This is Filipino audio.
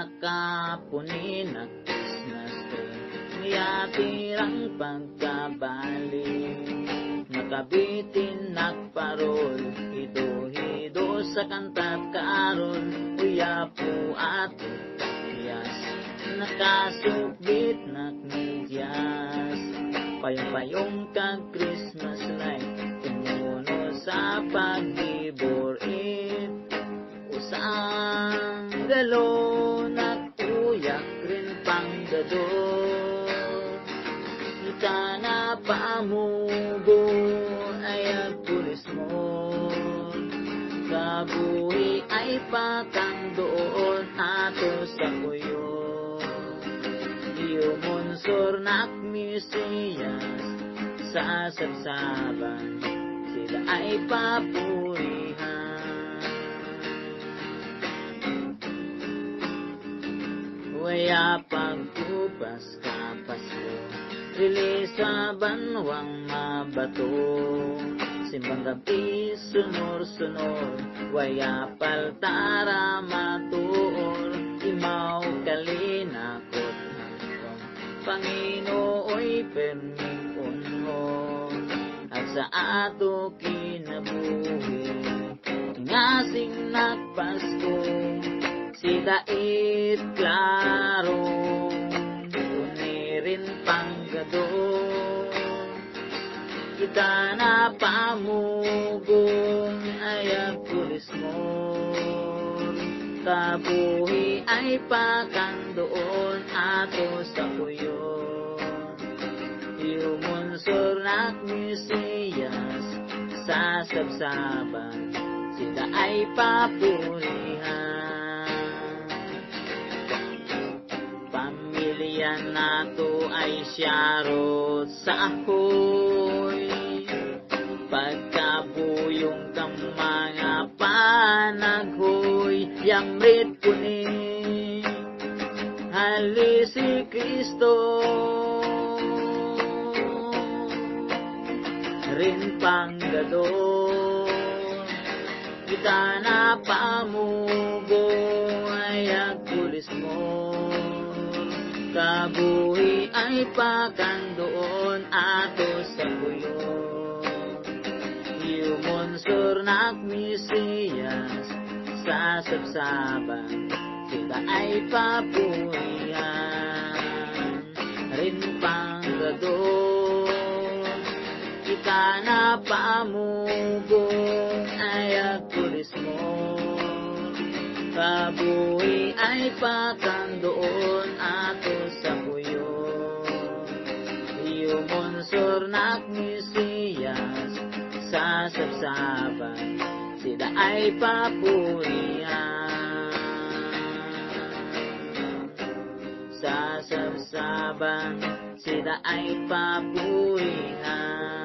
nakapuni na Christmas tree, miyatirang pagkabalik, makabitin nakparol, hido-hido sa kantat karon, uya po ato kakyas, nakasubit nakmidyas, payong-payong kag Christmas light, tumuno sa pagbibor it, usang galo nakuyak rin panggador, kita na pamubo ay agpulis mo, kabuhi ay patandoon ato sa kuyo, Monsor nak Mesiyas sa sabsaban, sila ay papurihan. Waya pagkupas ka Pasko, rili sa banwang mabato, simbang gabi sunor-sunor, waya paltara matuor, imaw kalinakot Panginooy perming unhon, at sa ato kinabuhi, ngasing nagpasko, si dait klaro, unirin panggadon, kita na pamugong ay agpulis mo, kabuhi ay pakandoon ato sa kuyo, Monsor nak Mesiyas sa sabsaban, sila ay papurihan. Pamilya nato ay siyarot sa ahoy, pagkabuyong kang mga panaghoy, yamrit puni, hali si Kristo, rin panggadon, kita na pamubo ay agpulis mo, kabuhi ay pakandoon ato sa kuyo, Monsor nak Mesiyas sa sabsaban, sila ay papurihan, rin panggadon, kita na pamugong ay agpulis mo, kabuhi ay pakandoon ato sa kuyo, Monsor nak Mesiyas sa sabsaban, sila ay papurihan, sa sabsaban, sila ay papurihan.